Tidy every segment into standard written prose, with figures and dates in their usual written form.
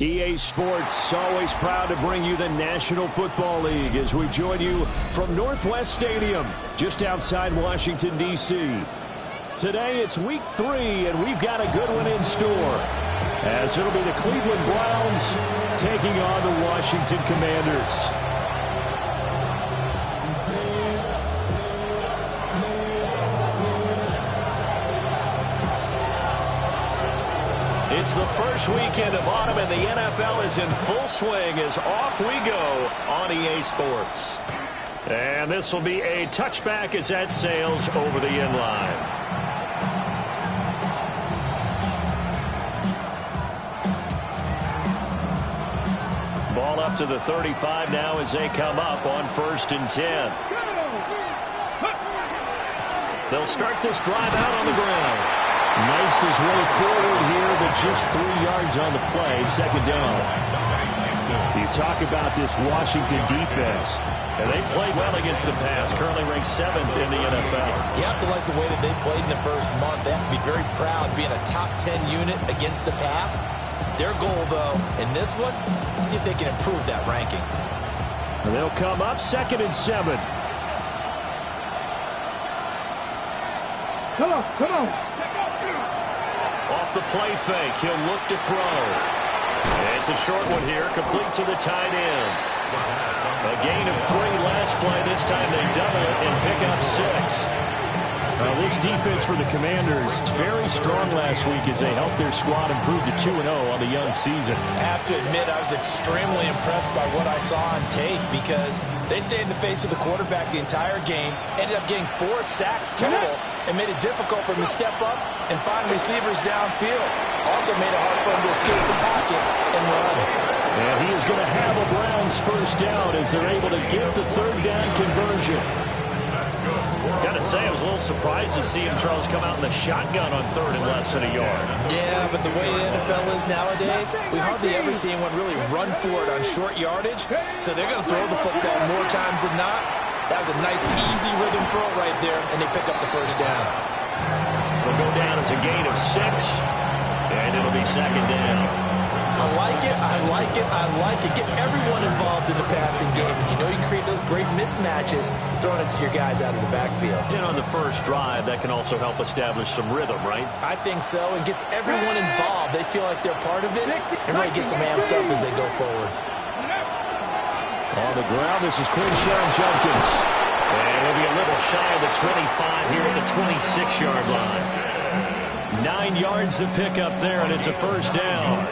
EA Sports, always proud to bring you the National Football League as we join you from Northwest Stadium, just outside Washington, D.C. Today, it's Week 3, and we've got a good one in store, as it'll be the Cleveland Browns taking on the Washington Commanders. It's the first weekend of autumn, and the NFL is in full swing as off we go on EA Sports. And this will be a touchback as that sails over the end line. Ball up to the 35 now as they come up on 1st and 10. They'll start this drive out on the ground. Knifes his way forward here, but just 3 yards on the play, 2nd down. You talk about this Washington defense, and they played well against the pass, currently ranked 7th in the NFL. You have to like the way that they played in the first month. They have to be very proud being a top 10 unit against the pass. Their goal, though, in this one, see if they can improve that ranking. And they'll come up 2nd and 7. Come on. Off the play fake, he'll look to throw. It's a short one here, complete to the tight end. A gain of 3 last play. This time they double it and pick up 6. This defense for the Commanders, very strong last week as they helped their squad improve to 2-0 on the young season. I have to admit, I was extremely impressed by what I saw on tape because they stayed in the face of the quarterback the entire game, ended up getting 4 sacks total, and made it difficult for him to step up and find receivers downfield. Also made it hard for him to escape the pocket and run. And he is going to have a Browns first down as they're able to get the 3rd down conversion. Got to say, I was a little surprised to see him, Charles, come out in the shotgun on 3rd and less than a yard. Yeah, but the way the NFL is nowadays, we hardly ever see anyone really run for it on short yardage. So they're going to throw the football more times than not. That was a nice, easy rhythm throw right there, and they pick up the first down. It'll go down as a gain of 6, and it'll be 2nd down. I like it. Get everyone involved in the passing game. And you know you create those great mismatches throwing it to your guys out of the backfield. And on the first drive, that can also help establish some rhythm, right? I think so, and gets everyone involved. They feel like they're part of it, and really gets them amped up as they go forward. On the ground, this is Quinshawn Judkins. And he'll be a little shy of the 25 here at the 26-yard line. 9 yards to pick up there, and it's a first down.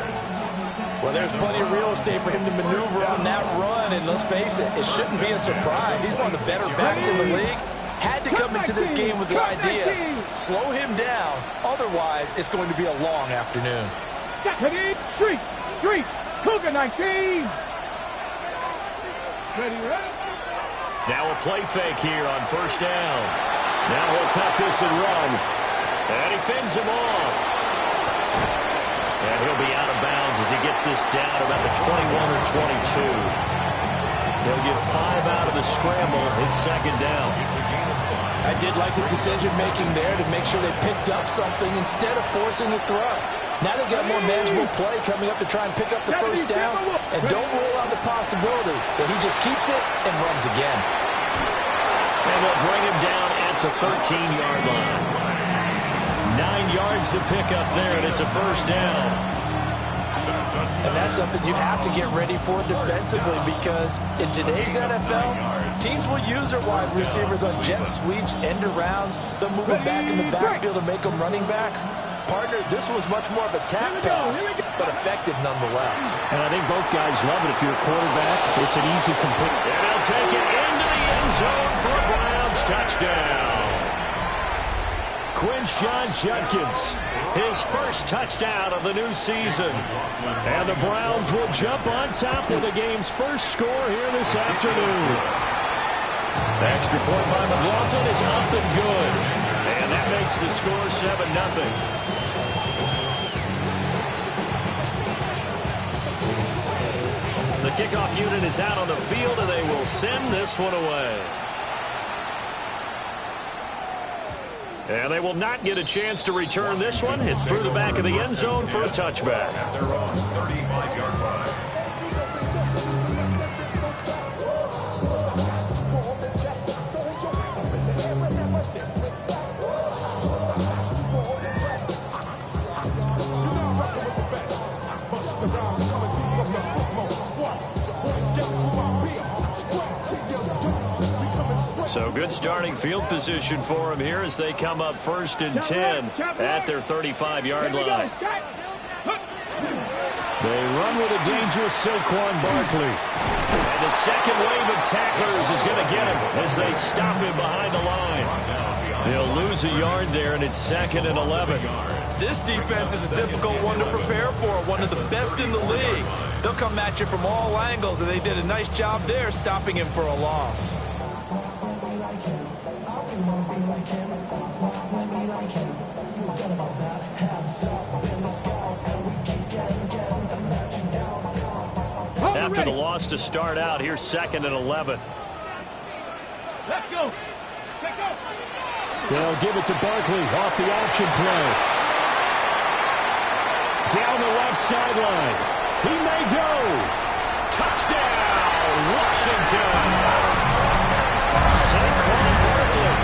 Well, there's plenty of real estate for him to maneuver on that run, and let's face it, it shouldn't be a surprise. He's one of the better backs in the league. Had to come into this game with the idea, slow him down, otherwise it's going to be a long afternoon. Street, Cougar 19. Ready. Now a play fake here on first down. Now he'll tuck this and run. And he fends him off. And he'll be out of bounds as he gets this down about the 21 or 22. They'll get 5 out of the scramble. It's 2nd down. I did like his decision-making there to make sure they picked up something instead of forcing the throw. Now they got a more manageable play coming up to try and pick up the first down. And don't rule out the possibility that he just keeps it and runs again. And they'll bring him down at the 13-yard line. 9 yards to pick up there, and it's a first down. And that's something you have to get ready for defensively because in today's NFL, teams will use their wide receivers on jet sweeps, end arounds. They'll move them back in the backfield to make them running backs. Partner, this was much more of a tap pass, but effective nonetheless. And I think both guys love it. If you're a quarterback, it's an easy complete. And they'll take it into the end zone for a Browns touchdown. Quinshawn Judkins, his first touchdown of the new season. And the Browns will jump on top with the game's first score here this afternoon. The extra point by McLaughlin is up and good. And that makes the score 7-0. kickoff unit is out on the field, and they will send this one away. And they will not get a chance to return this one. It's through the back of the end zone for a touchback. At their own 35-yard line. So good starting field position for them here as they come up 1st and 10 at their 35-yard line. They run with a dangerous Saquon Barkley. And the second wave of tacklers is going to get him as they stop him behind the line. They'll lose a yard there, and it's 2nd and 11. This defense is a difficult one to prepare for, one of the best in the league. They'll come at you from all angles, and they did a nice job there stopping him for a loss. After the loss to start out, here's 2nd and 11. Let's go. Let's go. They'll give it to Barkley off the option play. Down the left sideline. He may go. Touchdown, Washington. Saquon Barkley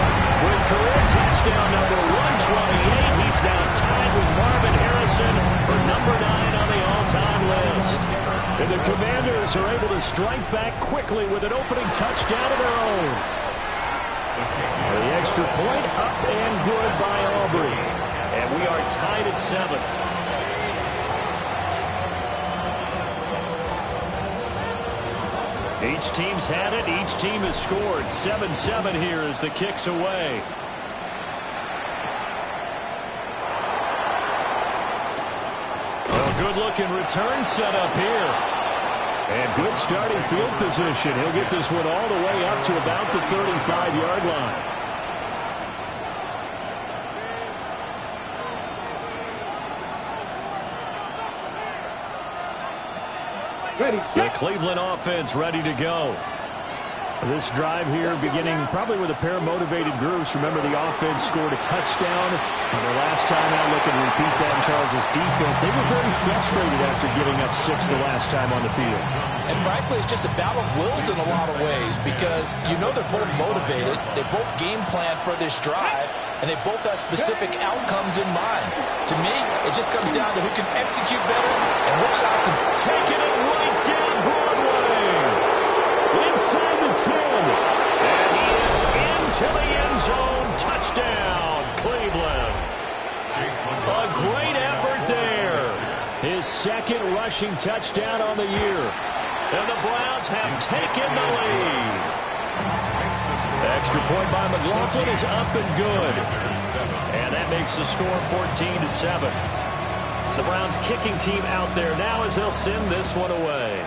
with career touchdown number 128. He's now tied with Marvin Harrison for number 9 on the all-time list. And the Commanders are able to strike back quickly with an opening touchdown of their own. The extra point up and good by Aubrey. And we are tied at 7. Each team's had it. Each team has scored. 7-7 here as the kick's away. A good-looking return set up here. And good starting field position. He'll get this one all the way up to about the 35-yard line. Ready. The Cleveland offense ready to go. This drive here beginning probably with a pair of motivated groups. Remember, the offense scored a touchdown. And their last time out, looking to repeat that in Charles' defense. They were very frustrated after giving up 6 the last time on the field. And frankly, it's just a battle of wills in a lot of ways because you know they're both motivated. They both game plan for this drive, and they both have specific outcomes in mind. To me, it just comes down to who can execute better and which side can take it right down Broadway. Inside the 10. And he is into the end zone. Touchdown, Cleveland. A great effort there. His 2nd rushing touchdown on the year. And the Browns have taken the lead. Extra point by McLaughlin is up and good. And that makes the score 14-7. The Browns kicking team out there now as they'll send this one away.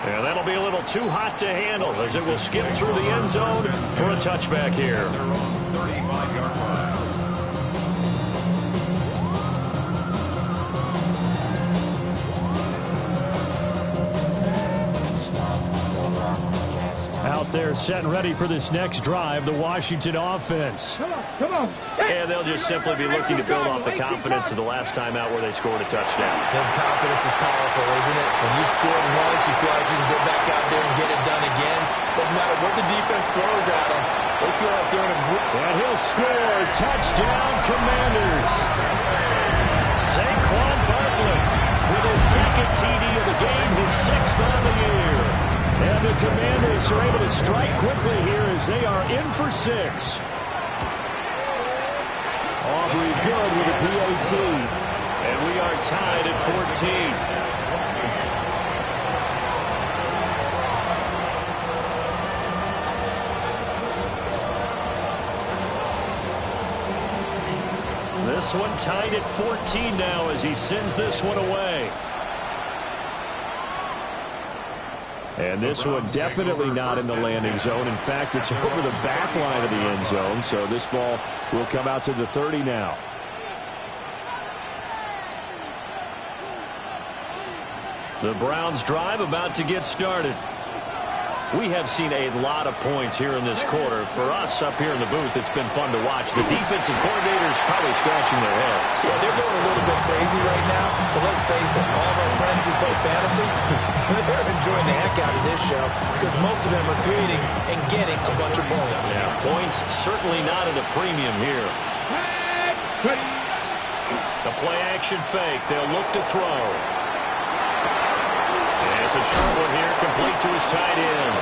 And that'll be a little too hot to handle as it will skip through the end zone for a touchback here. 35-yard line. Out there set and ready for this next drive, the Washington offense. Come on. And they'll just simply be looking to build off the confidence of the last time out where they scored a touchdown. And confidence is powerful, isn't it? When you've scored once, you feel like you can go back out there and get it done again. Doesn't matter what the defense throws at them. They feel like they're in a group. And he'll score. Touchdown, Commanders. Saquon Barkley with his 2nd TD of the game, his 6th on the year. And the Commanders are able to strike quickly here as they are in for 6. Aubrey good with a PAT. And we are tied at 14. This one tied at 14 now as he sends this one away. And this one definitely not in the landing zone. In fact, it's over the back line of the end zone. So this ball will come out to the 30 now. The Browns drive about to get started. We have seen a lot of points here in this quarter. For us up here in the booth, it's been fun to watch. The defensive coordinators probably scratching their heads. Yeah, they're going a little bit crazy right now. But let's face it, all of our friends who play fantasy, they're enjoying the heck out of this show because most of them are creating and getting a bunch of points. Yeah, points certainly not at a premium here. The play-action fake. They'll look to throw. It's a short one here, complete to his tight end.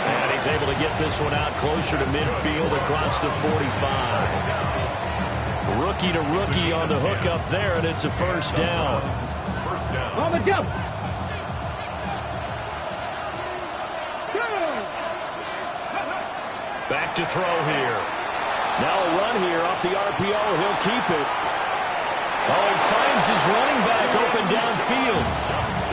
And he's able to get this one out closer to midfield across the 45. Rookie to rookie on the hook up there, and it's a first down. First down. On the jump. Back to throw here. Now a run here off the RPO. He'll keep it. Oh, he finds his running back open downfield.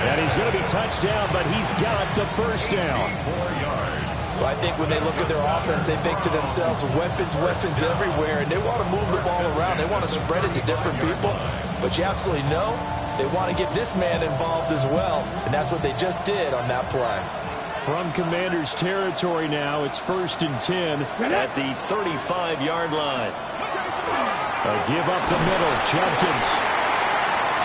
And he's going to be touched down, but he's got the first down. 4 yards. Well, I think when they look at their offense, they think to themselves, weapons everywhere, and they want to move the ball around. They want to spread it to different people. But you absolutely know they want to get this man involved as well, and that's what they just did on that play. From Commander's territory now, it's 1st and 10 at the 35-yard line. A give up the middle, Judkins.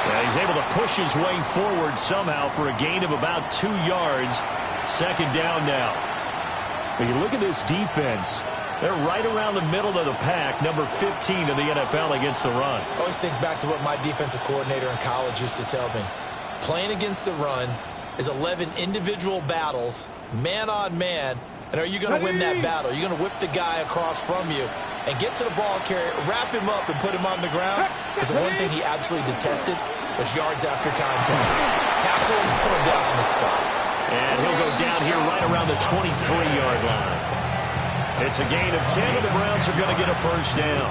He's able to push his way forward somehow for a gain of about 2 yards. Second down now. When you look at this defense, they're right around the middle of the pack, number 15 in the NFL against the run. I always think back to what my defensive coordinator in college used to tell me. Playing against the run is 11 individual battles, man on man, and are you going to win that battle? You're going to whip the guy across from you and get to the ball carrier, wrap him up, and put him on the ground. Because the one thing he absolutely detested was yards after contact. Tackle him, put him down on the spot. And he'll go down here right around the 23-yard line. It's a gain of 10, and the Browns are going to get a first down.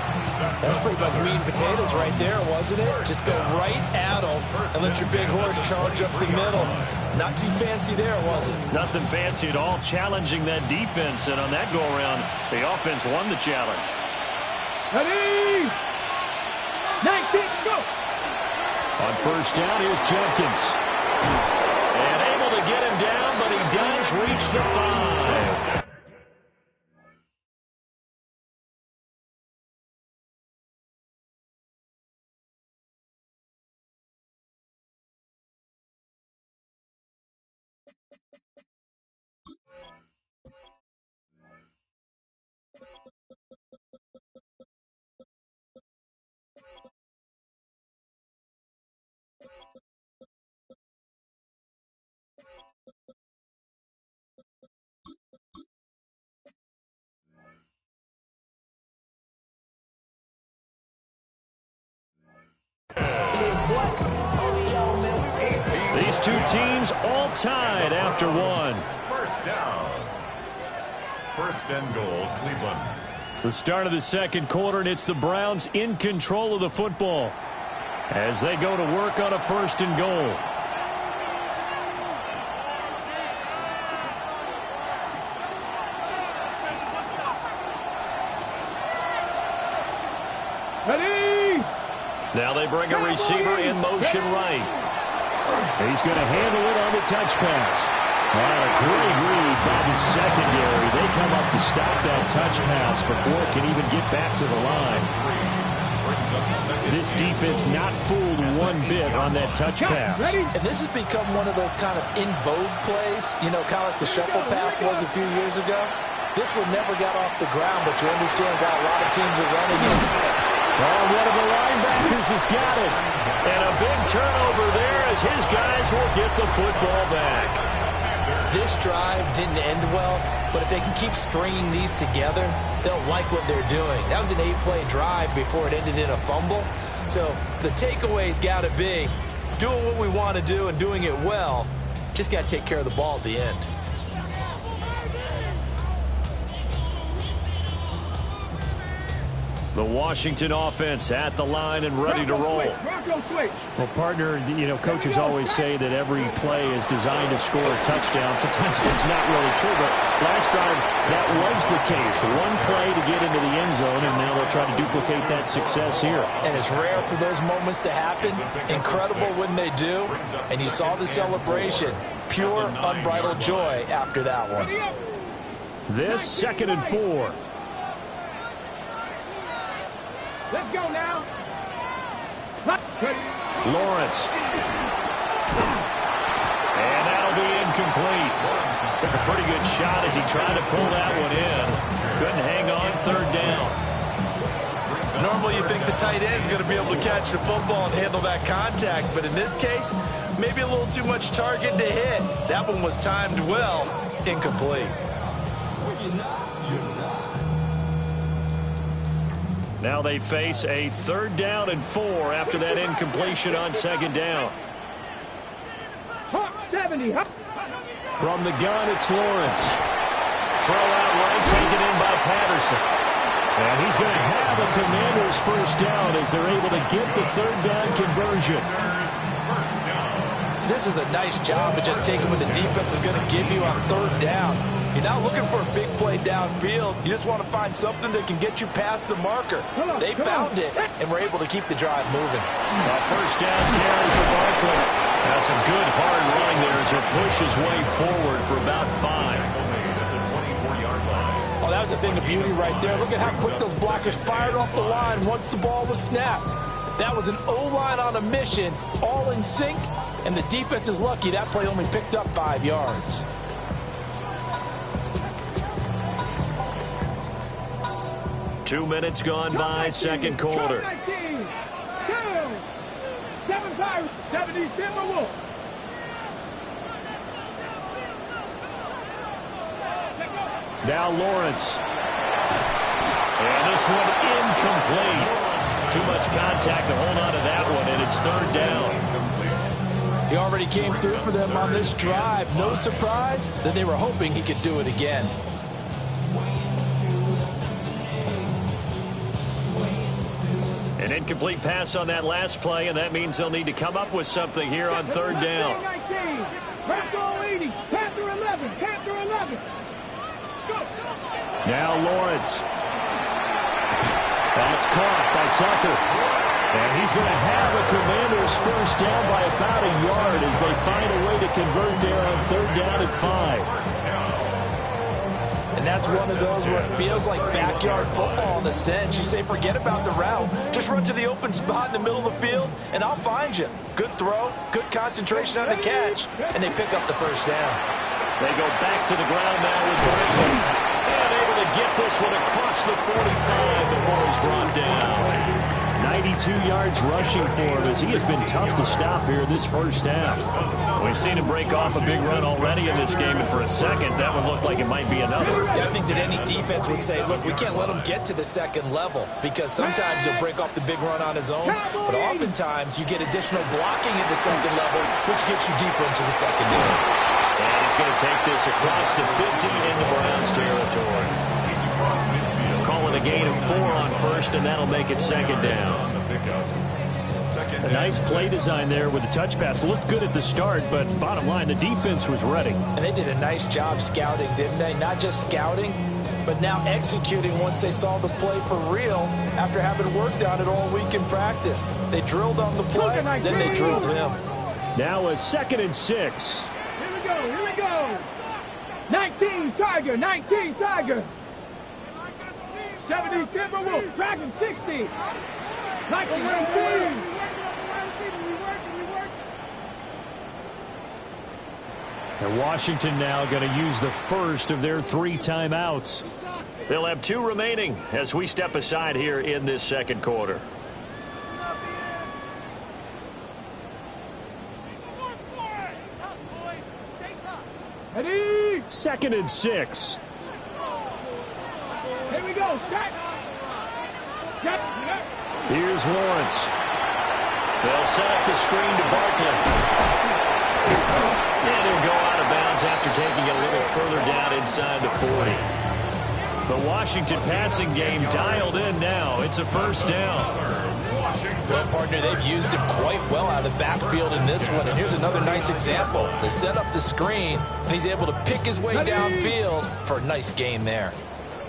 That's pretty much meat and potatoes right there, wasn't it? Just go right at them and let your big horse charge up the middle. Not too fancy there, was it? Nothing fancy at all, challenging that defense. And on that go-around, the offense won the challenge. Ready? 19, go. On first down, here's Jenkins. And able to get him down, but he does reach the 5. These two teams all tied after one. First down. First and goal, Cleveland. The start of the second quarter, and it's the Browns in control of the football as they go to work on a first and goal. Ready? Now they bring a receiver in motion right. He's going to handle it on the touch pass. A great read by the secondary. They come up to stop that touch pass before it can even get back to the line. This defense not fooled one bit on that touch pass. And this has become one of those kind of in vogue plays, you know, kind of like the shuffle pass was a few years ago. This one never got off the ground, but you understand why a lot of teams are running it. Oh, one of the linebackers has got it. And a big turnover there as his guys will get the football back. This drive didn't end well, but if they can keep stringing these together, they'll like what they're doing. That was an 8-play drive before it ended in a fumble. So the takeaway's got to be doing what we want to do and doing it well. Just got to take care of the ball at the end. The Washington offense at the line and ready to roll. Well, partner, coaches always say that every play is designed to score a touchdown. Sometimes it's not really true, but last drive that was the case. One play to get into the end zone, and now they'll try to duplicate that success here. And it's rare for those moments to happen. Incredible when they do. And you saw the celebration. Pure, unbridled joy after that one. This 2nd and 4. Let's go now. Lawrence. And that'll be incomplete. Took a pretty good shot as he tried to pull that one in. Couldn't hang on 3rd down. Normally you think the tight end's going to be able to catch the football and handle that contact, but in this case, maybe a little too much target to hit. That one was timed well, incomplete. Now they face a 3rd down and 4 after that incompletion on 2nd down. 70. From the gun, it's Lawrence. Throw out right, taken in by Patterson. And he's going to have a Commanders 1st down as they're able to get the 3rd down conversion. This is a nice job of just taking what the defense is going to give you on 3rd down. You're not looking for a big play downfield. You just want to find something that can get you past the marker. They found it, and were able to keep the drive moving. A 1st down carry for Barkley. That's some good hard running there as he pushes way forward for about 5. Oh, that was a thing of beauty right there. Look at how quick those blockers fired off the line once the ball was snapped. That was an O-line on a mission, all in sync, and the defense is lucky that play only picked up 5 yards. Two minutes gone by, 2nd quarter. 70 Timberwolves. Now Lawrence. And this one incomplete. Too much contact to hold on to that one, and it's 3rd down. He already came through for them on this drive. No surprise that they were hoping he could do it again. An incomplete pass on that last play, and that means they'll need to come up with something here on 3rd down. Now Lawrence. That's caught by Tucker. And he's going to have a Commanders 1st down by about a yard as they find a way to convert there on 3rd down and 5. And that's one of those where it feels like backyard football in a sense. You say, forget about the route. Just run to the open spot in the middle of the field, and I'll find you. Good throw, good concentration on the catch, and they pick up the 1st down. They go back to the ground now with Barkley. And able to get this one across the 45 before he's brought down. 92 yards rushing for him as he has been tough to stop here this 1st half. We've seen him break off a big run already in this game, and for a second, that would look like it might be another. Yeah, I think that any defense would say, look, we can't let him get to the 2nd level because sometimes he'll break off the big run on his own, but oftentimes you get additional blocking at the 2nd level, which gets you deeper into the secondary. And he's going to take this across the 15 into Browns territory. Call it a gain of 4 on 1st, and that'll make it 2nd down. A nice play design there with the touch pass. Looked good at the start, but bottom line, the defense was ready. And they did a nice job scouting, didn't they? Not just scouting, but now executing once they saw the play for real after having worked on it all week in practice. They drilled on the play, then they drilled him. Now a 2nd and 6. Here we go. 19 Tiger, 19 Tiger. 70 Timberwolves, Dragon 60. 19. And Washington now going to use the first of their 3 timeouts. They'll have 2 remaining as we step aside here in this 2nd quarter. Ready? 2nd and 6. Here we go. Here's Lawrence. They'll set up the screen to Barkley. And he'll go out of bounds after taking it a little further down inside the 40. The Washington passing game dialed in now. It's a first down. Well, partner, they've used him quite well out of the backfield in this one. And here's another nice example. They set up the screen, and he's able to pick his way downfield for a nice gain there.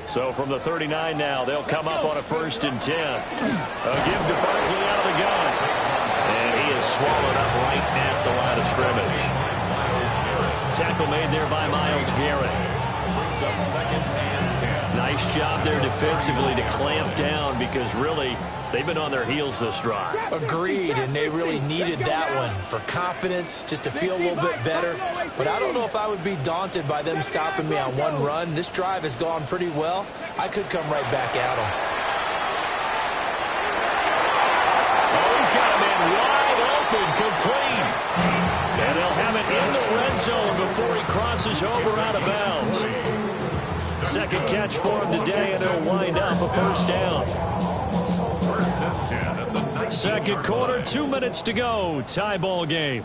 So from the 39 now, they'll come up on a 1st and 10. A give to Barkley out of the gun. And he is swallowed up right at the line of scrimmage. Tackle made there by Myles Garrett. Nice job there defensively to clamp down, because really they've been on their heels this drive. Agreed, and they really needed that one for confidence, just to feel a little bit better. But I don't know if I would be daunted by them stopping me on one run. This drive has gone pretty well. I could come right back at them. Oh, he's got a man wide open, complete. And they'll have it in the red zone before he crosses over out of bounds. Second catch for him today, and it'll wind up a 1st down. Second quarter, 2 minutes to go. Tie ball game.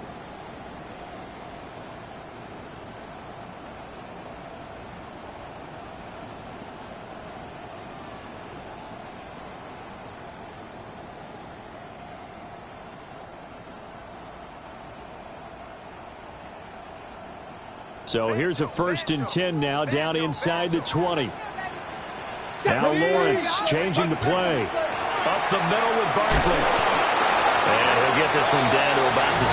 So here's a 1st and 10 now, down inside the 20. Now Lawrence changing the play. Up the middle with Barkley. And he'll get this one down to about the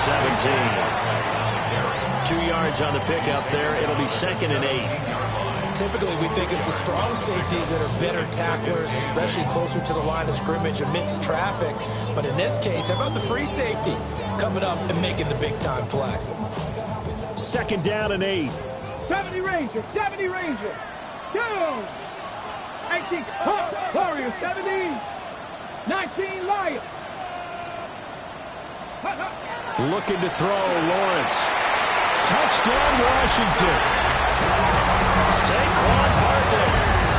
17. 2 yards on the pickup there. It'll be 2nd and 8. Typically, we think it's the strong safeties that are better tacklers, especially closer to the line of scrimmage amidst traffic. But in this case, how about the free safety coming up and making the big-time play? 2nd down and 8. 70 Ranger, 70 Ranger. 2. 18, Warrior, 70. 19, Lion. Looking to throw, Lawrence. Touchdown, Washington. Saquon Barkley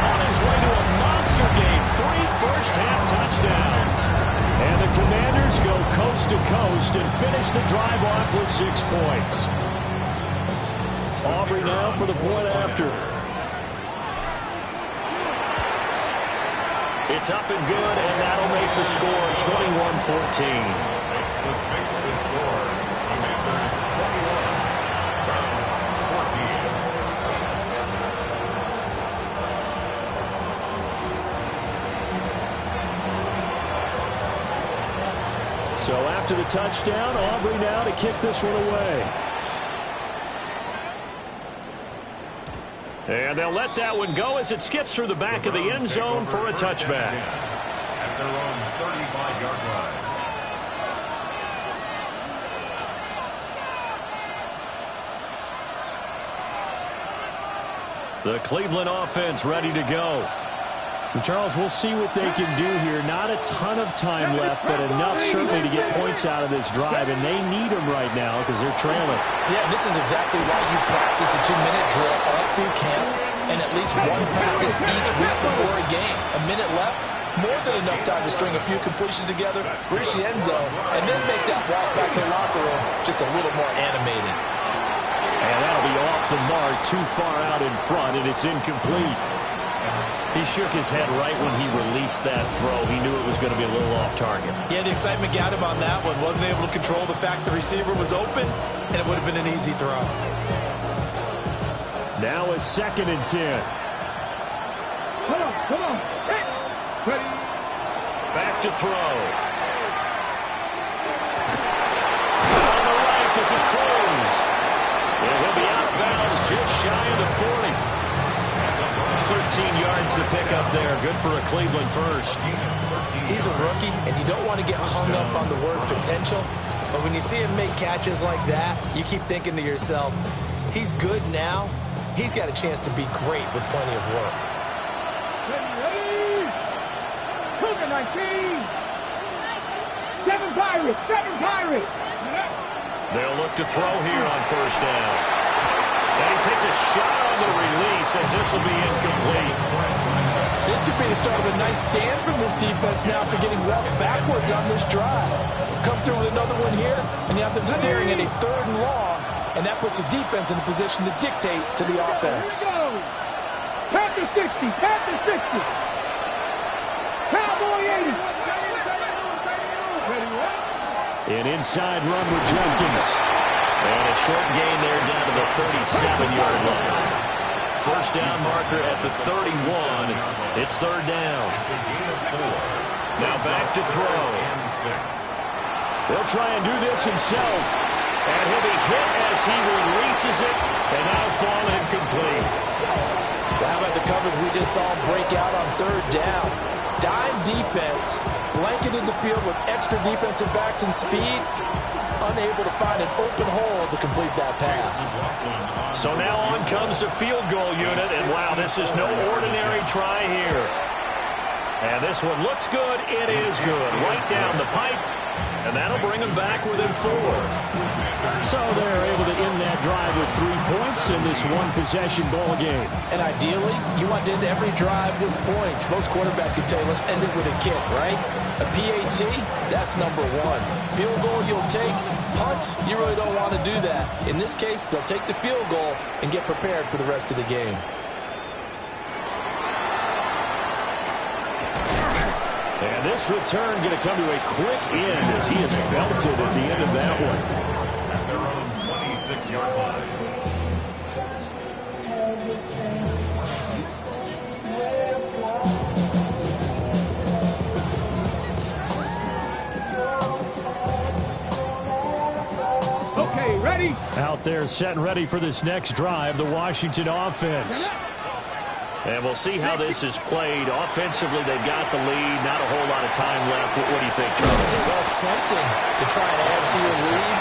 on his way to a monster game. 3 first-half touchdowns. And the Commanders go coast to coast and finish the drive off with 6 points. Aubrey now for the point after. It's up and good, and that'll make the score 21-14. Makes the score. Commanders 21, Browns 14. So after the touchdown, Aubrey now to kick this one away. And they'll let that one go as it skips through the back of the end zone for a touchback. At their own 35-yard line. The Cleveland offense ready to go. And Charles, we'll see what they can do here. Not a ton of time left, but enough certainly to get points out of this drive, and they need them right now because they're trailing. Yeah, this is exactly why you practice a 2-minute drill all through camp and at least one practice each week before a game. A minute left, more than enough time to string a few completions together, reach the end zone, and then make that walk back to the locker room just a little more animated. And that'll be off the mark, too far out in front, and it's incomplete. He shook his head right when he released that throw. He knew it was going to be a little off target. Yeah, the excitement got him on that one. Wasn't able to control the fact the receiver was open, and it would have been an easy throw. Now a 2nd and 10. Come on. Hey. Ready. Back to throw. On the right, this is Cruz. And he'll be out of bounds just shy of the 40. 13 yards to pick up there. Good for a Cleveland first. He's a rookie, and you don't want to get hung up on the word potential. But when you see him make catches like that, you keep thinking to yourself, he's good now. He's got a chance to be great with plenty of work. Ready. Cougar 19. 7 Pirates. 7 Pirates. They'll look to throw here on 1st down. And he takes a shot on the release as this will be incomplete. This could be the start of a nice stand from this defense now after getting well backwards on this drive. Come through with another one here, and you have them staring at a 3rd and long, and that puts the defense in a position to dictate to the offense. Panther 60, Panther 60. Cowboy 80. An inside run with Jenkins. And a short gain there down to the 37-yard line. First down marker at the 31. It's third down. It's a gain of 4. Now back to throw. And 6. He'll try and do this himself. And he'll be hit as he releases it. And that'll fall incomplete. How about the coverage we just saw break out on third down? Dime defense, blanketed the field with extra defensive backs and speed, unable to find an open hole to complete that pass. So now on comes the field goal unit, and wow, this is no ordinary try here. And this one looks good. It is good. Right down the pipe, and that'll bring them back within 4. So they're able to end that drive with 3 points in this one-possession ball game. And ideally, you want to end every drive with points. Most quarterbacks would tell you, let's end it with a kick, right? A PAT, that's number 1. Field goal you'll take. Punts, you really don't want to do that. In this case, they'll take the field goal and get prepared for the rest of the game. And this return going to come to a quick end as he is belted at the end of that one. At their own 26-yard line. Okay, ready? Out there set and ready for this next drive, the Washington offense. And we'll see how this is played. Offensively, they've got the lead. Not a whole lot of time left. What do you think, Charles? Well, it's tempting to try and add to your lead.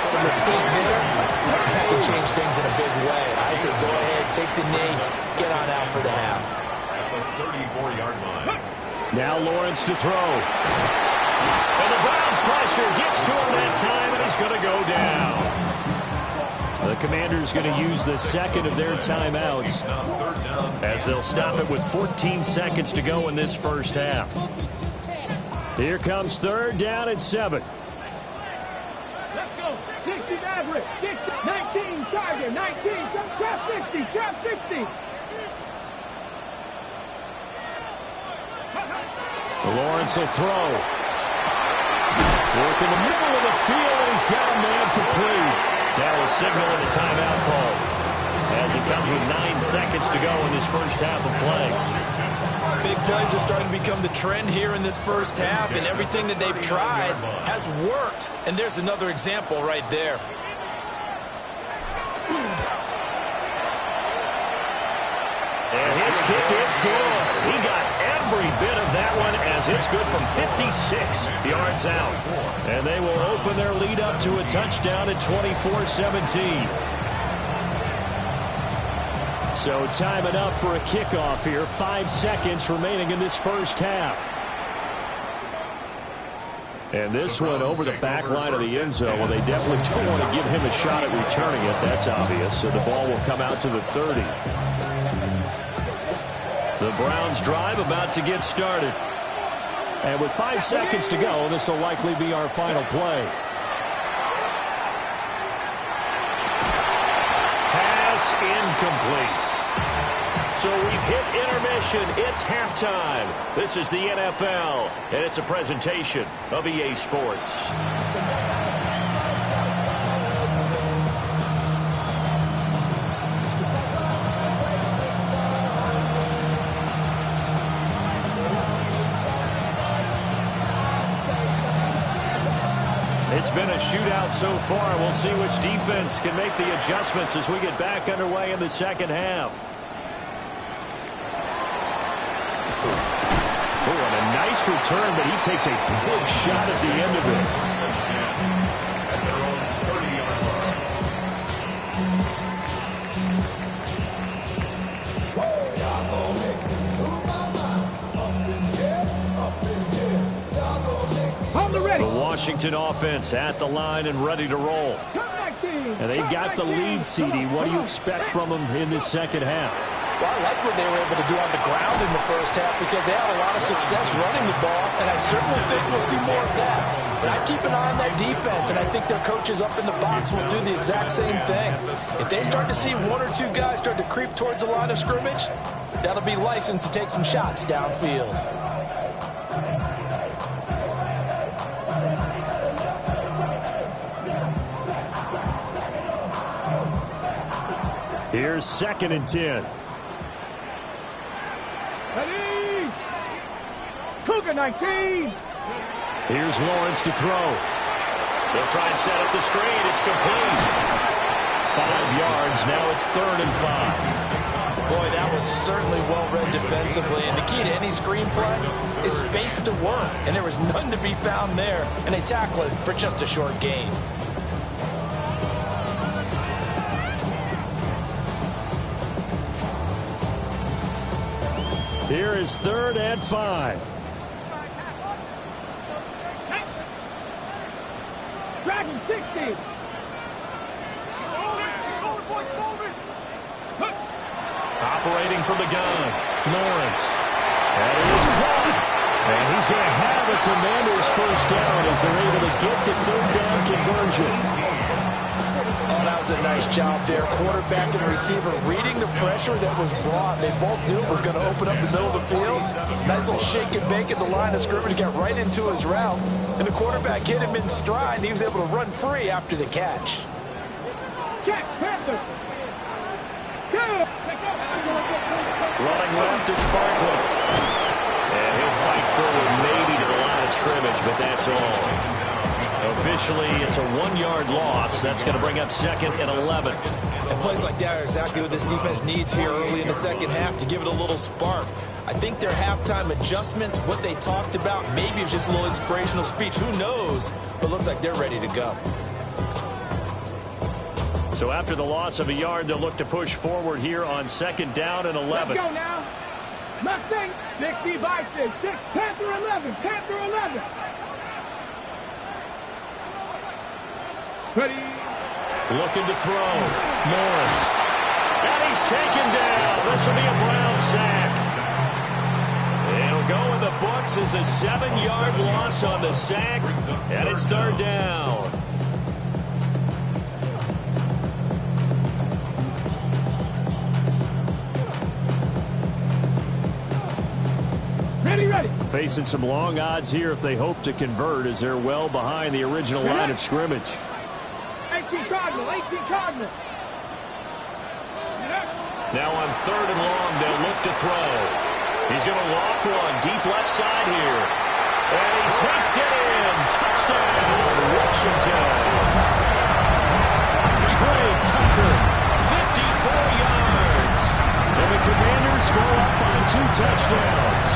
But a mistake there, that can change things in a big way. I say go ahead, take the knee, get on out for the half. At the 34-yard line. Now Lawrence to throw. And the Browns pressure gets to him that time, and he's going to go down. The Commanders going to use the second of their timeouts as they'll stop it with 14 seconds to go in this first half. Here comes third down at 7. Let's go. 60 average. 19 target. 19. Trap 60. Trap 60. Lawrence will throw. Work in the middle of the field, and he's got a man complete. That will signal in the timeout call as it comes with 9 seconds to go in this first half of play. Big plays are starting to become the trend here in this first half, and everything that they've tried has worked. And there's another example right there. And his kick is good. He got every bit of that one as it's good from 56 yards out. And they will open their lead up to a touchdown at 24-17. So time it up for a kickoff here. 5 seconds remaining in this first half. And this one over the back line of the end zone. Well, they definitely don't want to give him a shot at returning it. That's obvious. So the ball will come out to the 30. The Browns drive about to get started. And with 5 seconds to go, this will likely be our final play. Pass incomplete. So we've hit intermission. It's halftime. This is the NFL, and it's a presentation of EA Sports. It's been a shootout so far. We'll see which defense can make the adjustments as we get back underway in the second half. Oh, and a nice return, but he takes a big shot at the end of it. At their own 30-yard line. On the ready. The Washington offense at the line and ready to roll. And they've got the lead, CD. What do you expect from them in this second half? Well, I like what they were able to do on the ground in the first half because they had a lot of success running the ball, and I certainly think we'll see more of that. But I keep an eye on that defense, and I think their coaches up in the box will do the exact same thing. If they start to see one or two guys start to creep towards the line of scrimmage, that'll be licensed to take some shots downfield. Here's 2nd and 10. Ready? Cougar 19. Here's Lawrence to throw. They'll try and set up the screen. It's complete. 5 yards. Now it's 3rd and 5. Boy, that was certainly well-read defensively. And the key to any screen play is space to work. And there was none to be found there. And they tackle it for just a short gain. Here is 3rd and 5. Dragon 60. Operating from the gun, Lawrence. That is caught. And he's going to have a Commanders first down as they're able to get the 3rd down conversion. Oh, that was a nice job there. Quarterback and receiver reading the pressure that was brought. They both knew it was going to open up the middle of the field. Nice little shake and bake at the line of scrimmage, got right into his route. And the quarterback hit him in stride, and he was able to run free after the catch. Jack Panther. Running left, it's Barkley. And he'll fight forward maybe to the line of scrimmage, but that's all. Officially, it's a 1-yard loss. That's going to bring up 2nd and 11. And plays like that are exactly what this defense needs here early in the second half to give it a little spark. I think their halftime adjustments, what they talked about, maybe it was just a little inspirational speech. Who knows? But looks like they're ready to go. So after the loss of a yard, they'll look to push forward here on 2nd down and 11. Let's go now. Mustang 60 by 6. Panther 11. Panther 11. Ready? Looking to throw. Lawrence. And he's taken down. This will be a Brown sack. It'll go in the books as a 7-yard loss on the sack. And it's 3rd down. Ready. Facing some long odds here if they hope to convert as they're well behind the original line of scrimmage. 18 Cardinal. Now on 3rd and long, they'll look to throw. He's going to loft one deep left side here. And he takes it in. Touchdown, Washington. Trey Tucker, 54 yards. And the Commanders go up by 2 touchdowns.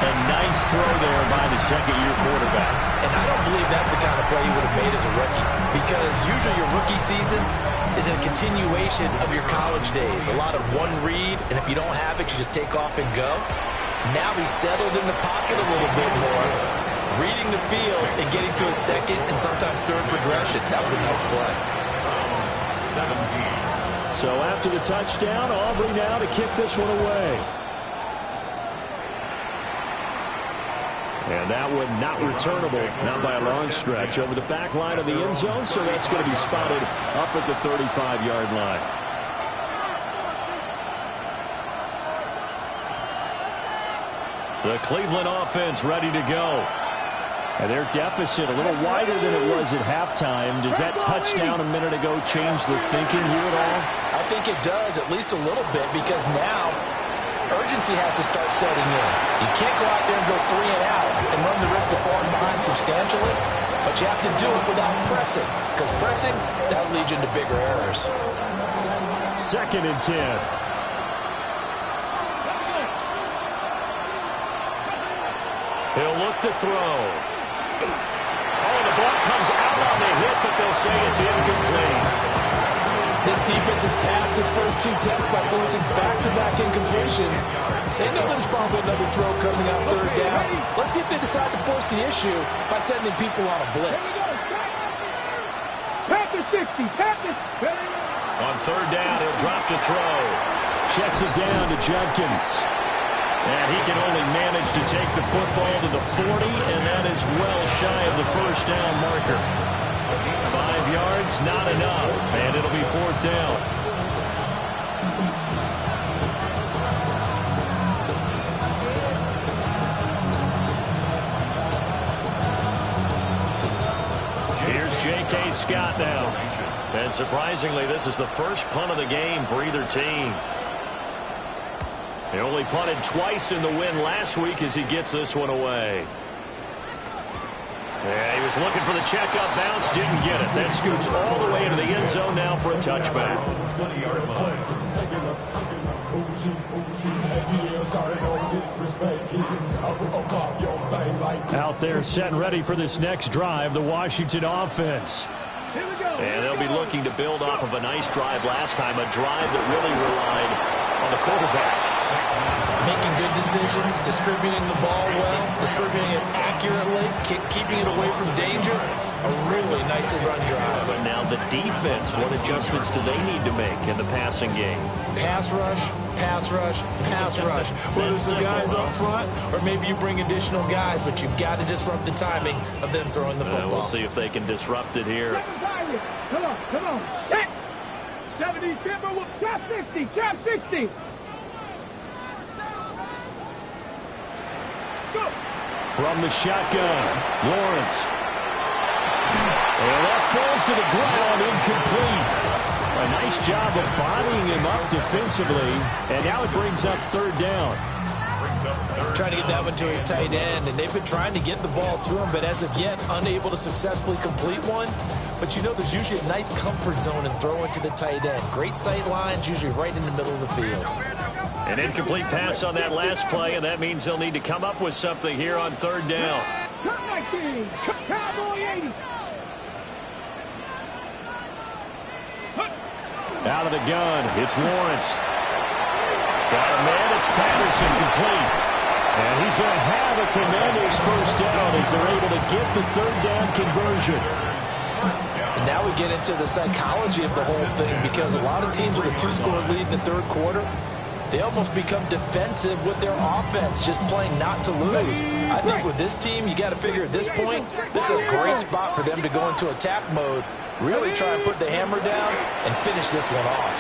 A nice throw there by the 2nd-year quarterback. And I don't believe that's the kind of play he would have made as a rookie, because usually your rookie season is a continuation of your college days. A lot of one read, and if you don't have it, you just take off and go. Now he's settled in the pocket a little bit more, reading the field and getting to a 2nd and sometimes 3rd progression. That was a nice play. 17. So after the touchdown, Aubrey now to kick this one away. And that one not returnable, not by a long stretch, over the back line of the end zone, so that's going to be spotted up at the 35-yard line. The Cleveland offense ready to go. And their deficit a little wider than it was at halftime. Does that touchdown a minute ago change the thinking here at all? I think it does, at least a little bit, because now urgency has to start setting in. You can't go out there and go 3 and out and run the risk of falling behind substantially, but you have to do it without pressing, because pressing, that'll lead you into bigger errors. 2nd and 10. He'll look to throw. Oh, the ball comes out on the hit, but they'll say it's incomplete. This defense has passed its first 2 tests by forcing back-to-back incompletions. They know there's probably another throw coming out 3rd down. Let's see if they decide to force the issue by sending people on a blitz. Panther 60. Panther. On 3rd down, he'll drop to throw. Checks it down to Judkins. And he can only manage to take the football to the 40, and that is well shy of the first down marker. 5 yards, not enough, and it'll be 4th down. Here's J.K. Scott now. And surprisingly, this is the first punt of the game for either team. He only punted twice in the win last week as he gets this one away. Yeah, he was looking for the checkup bounce, didn't get it. That scoots all the way into the end zone now for a touchback. Out there set and ready for this next drive, the Washington offense. And they'll be looking to build off of a nice drive last time, a drive that really relied on the quarterback. Making good decisions, distributing the ball well, distributing it accurately, keeping it away from danger. A really nicely run drive. But now the defense, what adjustments do they need to make in the passing game? Pass rush, pass rush, pass rush. Whether it's the guys up front or maybe you bring additional guys, but you've got to disrupt the timing of them throwing the football. We'll see if they can disrupt it here. Come on, come on. Set. 70 Timberwolves, trap 60, trap 60. Go. From the shotgun, Lawrence. And that falls to the ground, incomplete. A nice job of bodying him up defensively, and now it brings up 3rd down. Trying to get that one to his tight end, and they've been trying to get the ball to him, but as of yet, unable to successfully complete one. But you know there's usually a nice comfort zone in throwing to the tight end. Great sight lines, usually right in the middle of the field. An incomplete pass on that last play, and that means they'll need to come up with something here on 3rd down. Cowboy 80. Out of the gun, it's Lawrence. Got a man, it's Patterson, complete. And he's going to have a Commanders first down as they're able to get the 3rd down conversion. And now we get into the psychology of the whole thing, because a lot of teams with a 2-score lead in the 3rd quarter, they almost become defensive with their offense, just playing not to lose. I think with this team, you got to figure at this point, this is a great spot for them to go into attack mode, really try and put the hammer down and finish this one off.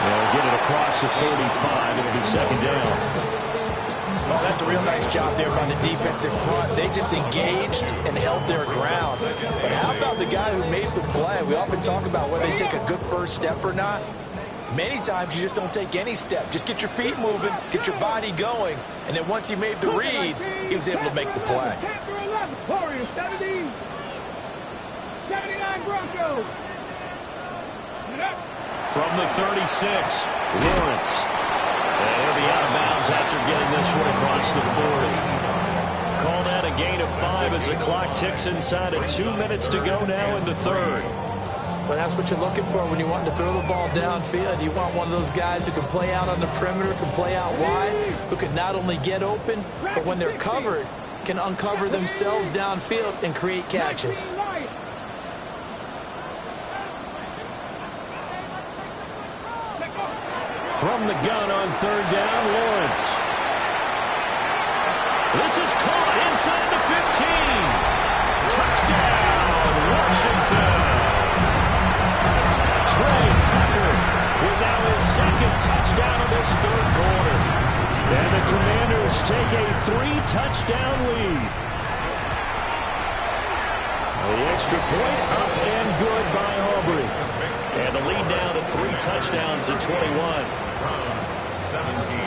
They'll get it across the 35. It'll be 2nd down. Oh, that's a real nice job there by the defensive front. They just engaged and held their ground. But how about the guy who made the play? We often talk about whether they take a good first step or not. Many times you just don't take any step. Just get your feet moving, get your body going, and then once he made the read, he was able to make the play. Warriors 70. 79 Broncos. From the 36, Lawrence. And he'll be out of bounds after getting this one across the 40. Called out a gain of 5 as the clock ticks inside of 2 minutes to go now in the 3rd. Well, that's what you're looking for when you want to throw the ball downfield. You want one of those guys who can play out on the perimeter, can play out wide, who can not only get open, but when they're covered, can uncover themselves downfield and create catches. From the gun on 3rd down, Lawrence. This is caught inside the 15. Touchdown, Washington. Trey Tucker with now his 2nd touchdown of this 3rd quarter. And the Commanders take a 3-touchdown lead. The extra point up and good by Aubrey. And the lead down to 3 touchdowns at 21. Browns 17.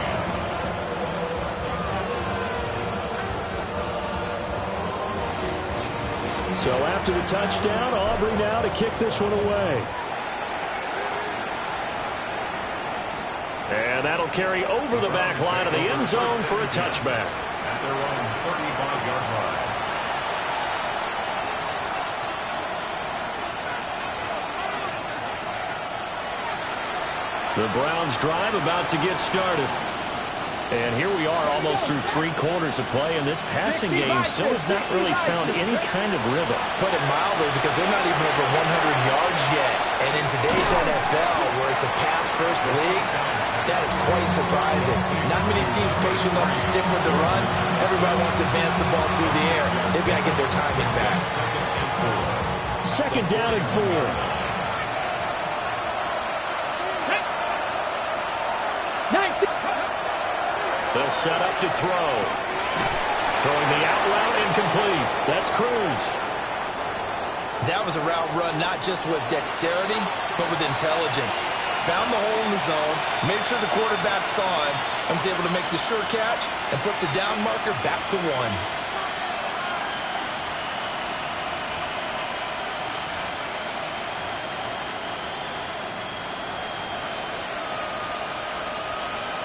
So after the touchdown, Aubrey now to kick this one away. And that'll carry over the back line of the end zone for a touchback. At their own 35-yard line. The Browns drive about to get started. And here we are almost through 3 quarters of play, and this passing game still has not really found any kind of rhythm. Put it mildly, because they're not even over 100 yards yet. And in today's NFL, where it's a pass-first league, that is quite surprising. Not many teams patient enough to stick with the run. Everybody wants to advance the ball through the air. They've got to get their timing back. Second down and 4. They'll set up to throw. Throwing the out route incomplete. That's Cruz. That was a route run not just with dexterity, but with intelligence. Found the hole in the zone, made sure the quarterback saw him, and was able to make the sure catch and flip the down marker back to 1.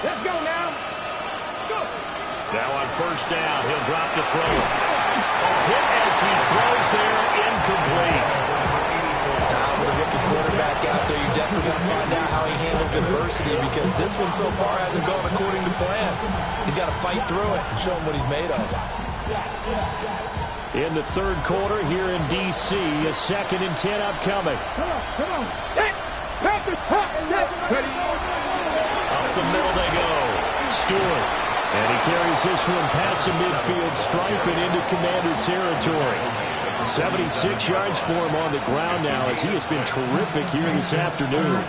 Let's go now. Go. Now on first down, he'll drop to throw. A hit as he throws there, incomplete. Now with a rookie quarterback out there, you're definitely going to find out how he handles adversity, because this one so far hasn't gone according to plan. He's got to fight through it and show him what he's made of. In the third quarter here in D.C., a 2nd and 10 upcoming. Come on. Hey, ready. Up the middle they go. Stewart. And he carries this one past the midfield stripe and into Commander territory. 76 yards for him on the ground now, as he has been terrific here this afternoon.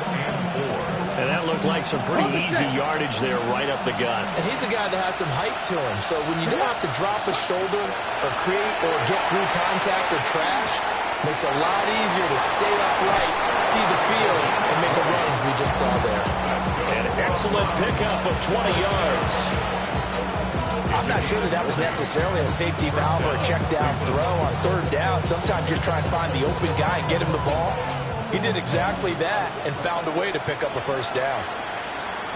And that looked like some pretty easy yardage there right up the gut. And he's a guy that has some height to him, so when you don't have to drop a shoulder or create or get through contact or trash, makes it a lot easier to stay upright, see the field, and make a run as we just saw there. An excellent pickup of 20 yards. I'm not sure that was necessarily a safety valve or a check down throw on third down. Sometimes just try and find the open guy and get him the ball. He did exactly that and found a way to pick up a first down.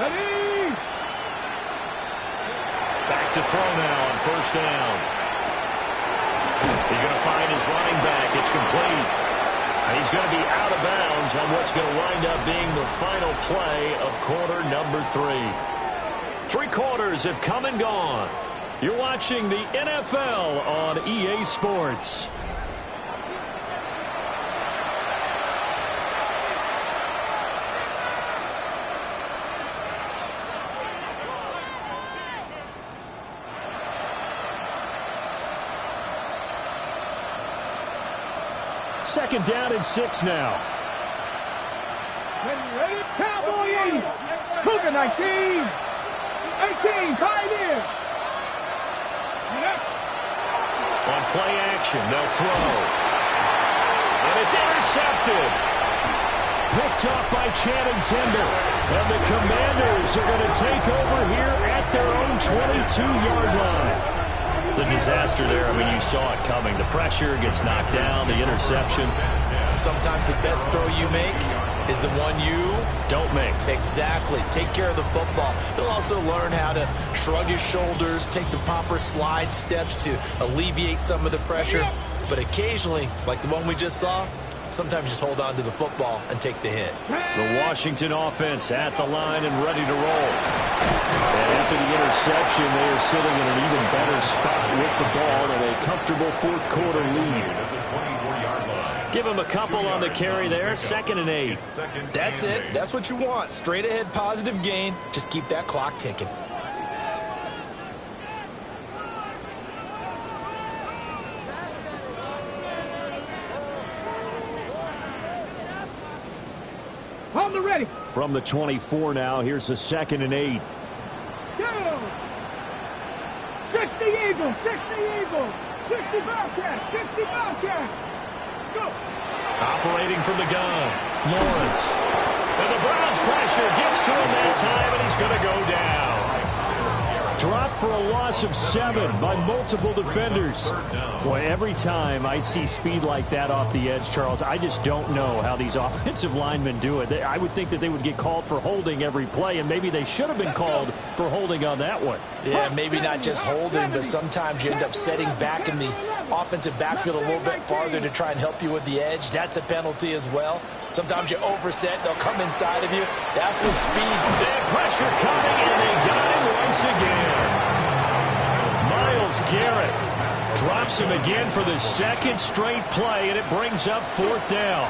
Ready. Back to throw now on first down. He's going to find his running back. It's complete. And he's going to be out of bounds on what's going to wind up being the final play of quarter number 3. 3 quarters have come and gone. You're watching the NFL on EA Sports. Second down and 6 now. Ready. Cowboy 80. Cougar 19. 18. Pioneer. On play action, they'll throw. And it's intercepted. Picked off by Channing Tindall. And the Commanders are going to take over here at their own 22-yard line. The disaster there, I mean, you saw it coming. The pressure gets knocked down, the interception. Sometimes the best throw you make is the one you don't make. Exactly. Take care of the football. He'll also learn how to shrug his shoulders, take the proper slide steps to alleviate some of the pressure. But occasionally, like the one we just saw, sometimes just hold on to the football and take the hit. The Washington offense at the line and ready to roll. And after the interception, they are sitting in an even better spot with the ball and a comfortable fourth quarter lead. Give him a couple on the carry there. 2nd and 8. That's it. That's what you want. Straight ahead, positive gain. Just keep that clock ticking. On the ready. From the 24 now, here's a 2nd and 8. Go. 60 Eagles. 60 Eagles. 60 Bobcats. 60 Bobcats. Go. Operating from the gun, Lawrence. And the Browns pressure gets to him that time, and he's going to go down. Dropped for a loss of 7 by multiple defenders. Boy, every time I see speed like that off the edge, Charles, I just don't know how these offensive linemen do it. I would think that they would get called for holding every play, and maybe they should have been called for holding on that one. Yeah, maybe not just holding, but sometimes you end up setting back in the offensive backfield a little bit farther to try and help you with the edge. That's a penalty as well. Sometimes you overset, they'll come inside of you. That's with speed. They have pressure coming, and they got him once once again. Myles Garrett drops him again for the second straight play, and it brings up fourth down.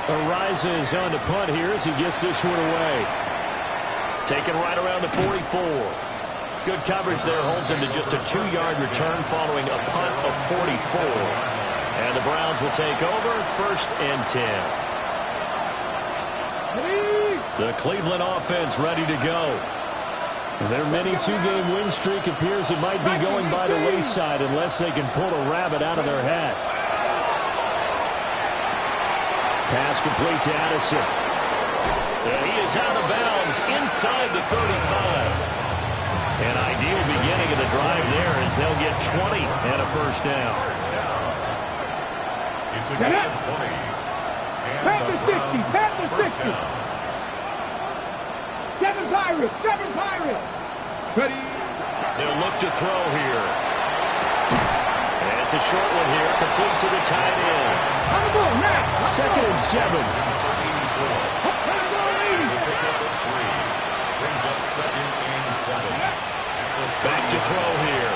Ariza is on the punt here as he gets this one away. Taken right around the 44. Good coverage there holds him to just a 2-yard return following a punt of 44. And the Browns will take over, 1st and 10. The Cleveland offense ready to go. Their mini 2-game win streak appears it might be going by the wayside unless they can pull a rabbit out of their hat. Pass complete to Addison. And he is out of bounds inside the 35. An ideal beginning of the drive there as they'll get 20 and a first down. It's a gain of 20. Pat the 60, pat the 60. 7 Pirates, 7 Pirates. Ready. They'll look to throw here. And it's a short one here, complete to the tight end. On the ball, now. 2nd and 7. Brings up 2nd and 7. Back to throw here.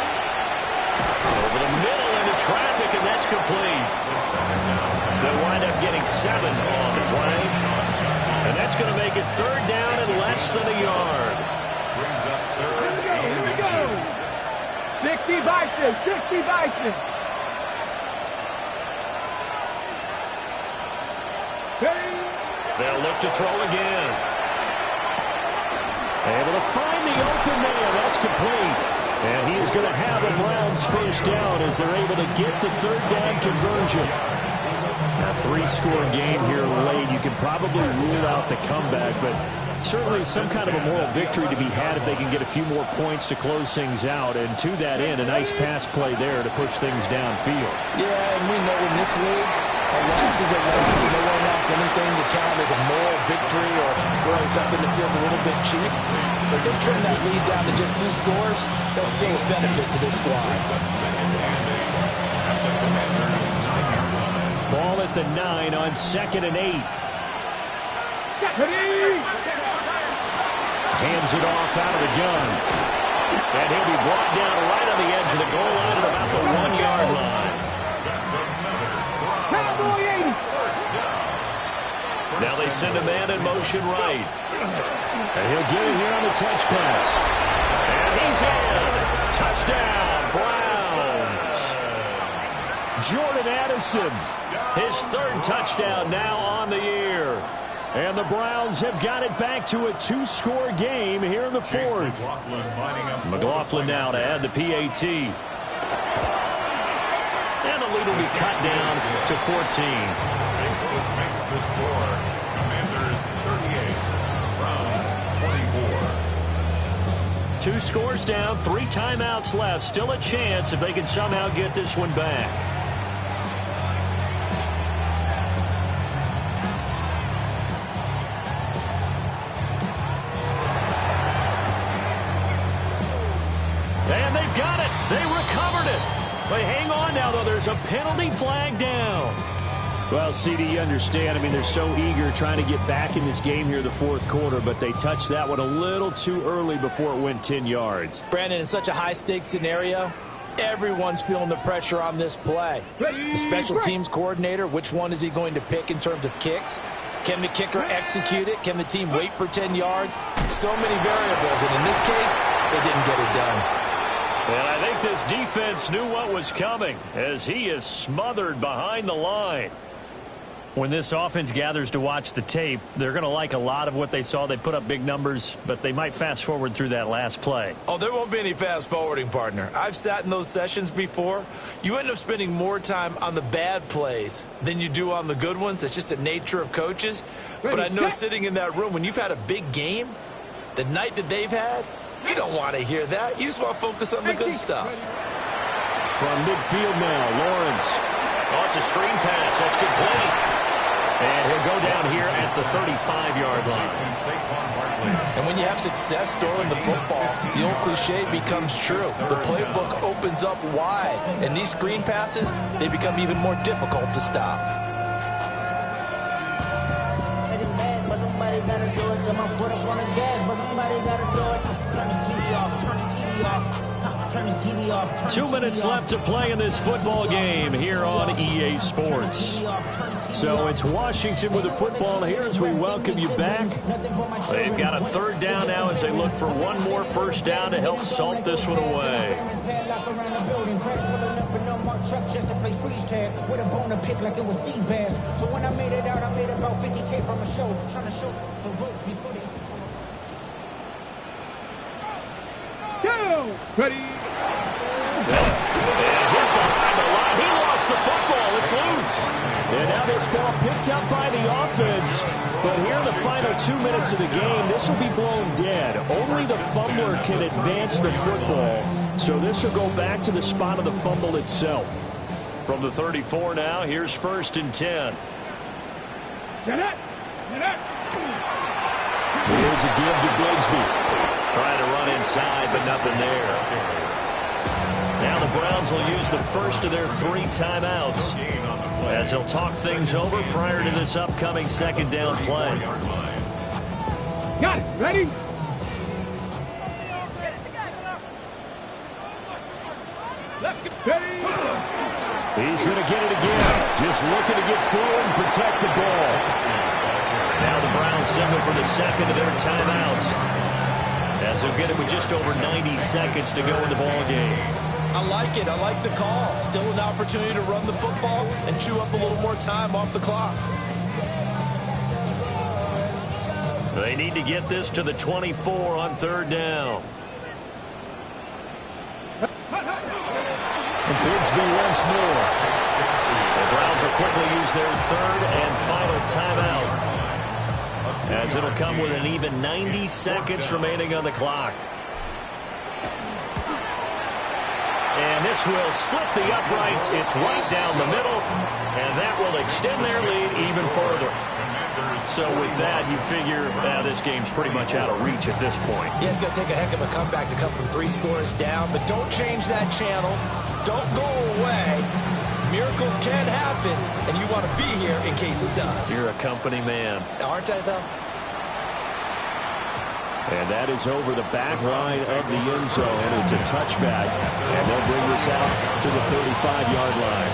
Over the middle into traffic, and that's complete. They'll wind up getting 7 on the play. And that's going to make it 3rd down and less than a yard. Brings up 3rd Here we go. and 60 Bison, 60 Bison. They'll look to throw again. Able to find the open man. That's complete. And he is going to have the Browns first down as they're able to get the 3rd down conversion. A 3-score game here late. You can probably rule out the comeback, but certainly some kind of a moral victory to be had if they can get a few more points to close things out. And to that end, a nice pass play there to push things downfield. Yeah, and we know in this league, a loss is a loss, and no one wants anything to count as a moral victory or really something that feels a little bit cheap. If they trim that lead down to just 2 scores, that's still a benefit to this squad. Ball at the 9 on 2nd and 8. Hands it off out of the gun. And he'll be brought down right on the edge of the goal line at about the 1-yard line. Now they send a man in motion right. And he'll get it here on the touch pass. And he's in. Touchdown, Browns. Jordan Addison, his 3rd touchdown now on the year. And the Browns have got it back to a 2-score game here in the 4th. McLaughlin now to add the PAT. And the lead will be cut down to 14. Makes the score. Commanders 38. Browns 24. 2 scores down, 3 timeouts left. Still a chance if they can somehow get this one back. And they've got it. They recovered it. But hang on now, though. There's a penalty flag down. Well, CD, you understand. I mean, they're so eager trying to get back in this game here in the 4th quarter, but they touched that one a little too early before it went 10 yards. Brandon, in such a high-stakes scenario, everyone's feeling the pressure on this play. The special teams coordinator, which one is he going to pick in terms of kicks? Can the kicker execute it? Can the team wait for 10 yards? So many variables, and in this case, they didn't get it done. And I think this defense knew what was coming as he is smothered behind the line. When this offense gathers to watch the tape, they're going to like a lot of what they saw. They put up big numbers, but they might fast forward through that last play. Oh, there won't be any fast forwarding, partner. I've sat in those sessions before. You end up spending more time on the bad plays than you do on the good ones. It's just the nature of coaches. But I know sitting in that room, when you've had a big game, the night that they've had, you don't want to hear that. You just want to focus on the good stuff. From midfield now, Lawrence. Oh, it's a screen pass. That's complete. And he'll go down here at the 35-yard line. And when you have success throwing the football, the old cliche becomes true. The playbook opens up wide. And these screen passes, they become even more difficult to stop. Somebody gotta do it. Got my foot up on the gas, but somebody gotta do it. Turn the TV off. Turn the 2 minutes left to play in this football game here on EA Sports. So it's Washington with the football here as we welcome you back. They've got a third down now as they look for one more first down to help salt this one away. Just to play freeze tag with a bone to pick like it was sea bass. So when I made it out, I made about 50K from a show, trying to show the ropes before they. Go! Ready? Hit behind the line. He lost the football. It's loose. And now this ball picked up by the offense. But here in the final 2 minutes of the game, this will be blown dead. Only the fumbler can advance the football. So this will go back to the spot of the fumble itself. From the 34 now, here's 1st and 10. Get it! Get it! Here's a give to Bigsby. Trying to run inside, but nothing there. Now the Browns will use the first of their 3 timeouts as they'll talk things over prior to this upcoming second down play. Got it! Ready? Ready? He's going to get it again. Just looking to get forward and protect the ball. Now the Browns signal for the second of their timeouts, as they'll get it with just over 90 seconds to go in the ball game. I like it. I like the call. Still an opportunity to run the football and chew up a little more time off the clock. They need to get this to the 24 on third down. And Bigsby once more. The Browns will quickly use their third and final timeout, as it'll come with an even 90 seconds remaining on the clock. And this will split the uprights. It's right down the middle, and that will extend their lead even further. So with that, you figure this game's pretty much out of reach at this point. Yeah, it's going to take a heck of a comeback to come from 3 scores down, but don't change that channel. Don't go away. Miracles can happen, and you want to be here in case it does. You're a company man. Aren't I, though? And that is over the back line of the end zone. It's a touchback, and they'll bring this out to the 35-yard line.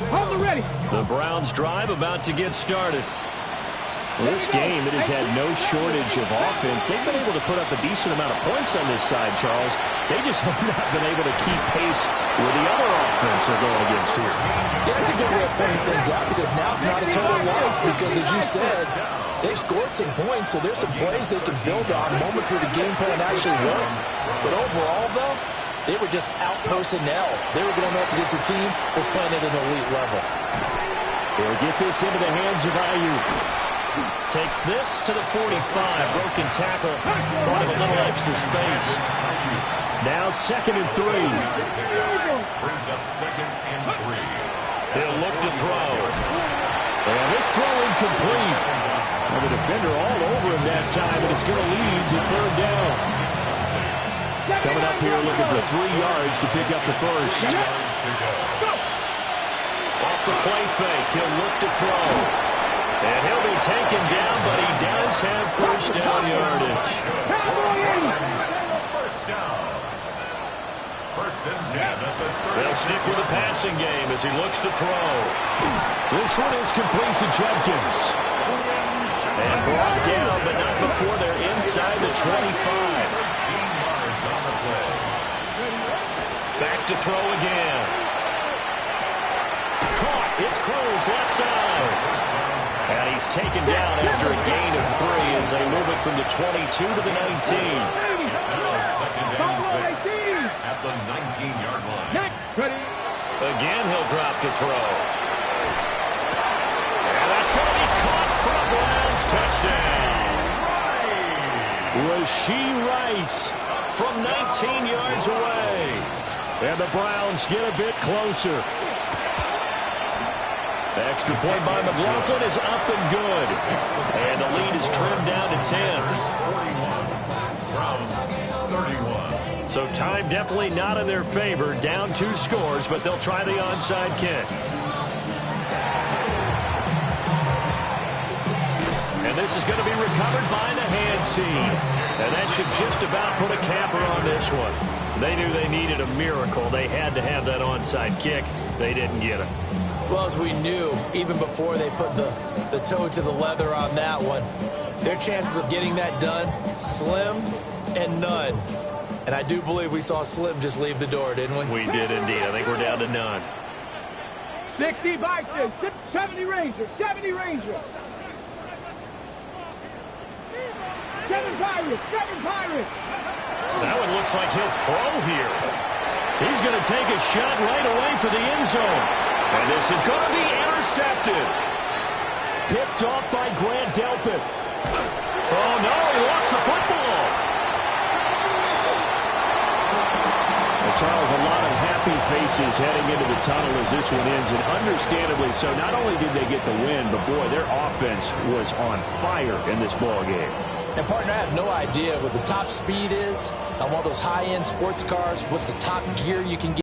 Hold it ready. The Browns drive about to get started. This game, it has had no shortage of offense. They've been able to put up a decent amount of points on this side, Charles. They just have not been able to keep pace with the other offense they're going against here. Yeah, that's a good way of pointing things out, because now it's not a total loss, because as you said, they've scored some points, so there's some plays they can build on, moments where the game plan actually worked. But overall, though, they were just out personnel. They were going up against a team that's playing at an elite level. They'll get this into the hands of Ayuk. Takes this to the 45. Broken tackle. Brought him a little extra space. Now 2nd and 3. Brings up 2nd and 3. He'll look to throw. And this throw incomplete. And the defender all over him that time, and it's going to lead to third down. Coming up here looking for 3 yards to pick up the first. Off the play fake, he'll look to throw. And he'll be taken down, but he does have first down yardage. First down. 1st and 10 at the 30. They'll stick with the passing game as he looks to throw. This one is complete to Judkins. And brought down, but not before they're inside the 25. 13 yards on the play. Back to throw again. Caught. It's Cruz left side. And he's taken down after a gain of 3 as they move it from the 22 to the 19. It's now 2nd and 6 at the 19-yard line. Ready? Again, he'll drop to throw. And that's going to be caught for a Browns touchdown. Rashee Rice from 19 yards away. And the Browns get a bit closer. The extra point by McLaughlin is up and good. And the lead is trimmed down to 10. Browns 31. So time definitely not in their favor. Down 2 scores, but they'll try the onside kick. this is going to be recovered by the hands team. And that should just about put a capper on this one. They knew they needed a miracle. They had to have that onside kick. They didn't get it. Well, as we knew, even before they put the toe to the leather on that one, their chances of getting that done, slim and none. And I do believe we saw Slim just leave the door, didn't we? We did indeed. I think we're down to none. 60 Bison, 70 Rangers, 70 Rangers. 7 Pirates, 7 Pirates. That one looks like he'll throw here. He's going to take a shot right away for the end zone. And this is going to be intercepted. Picked off by Grant Delpit. Oh, no, he lost the football. Well, Charles, a lot of happy faces heading into the tunnel as this one ends, and understandably so. Not only did they get the win, but, boy, their offense was on fire in this ball game. And, partner, I have no idea what the top speed is on one of those high-end sports cars. What's the top gear you can get?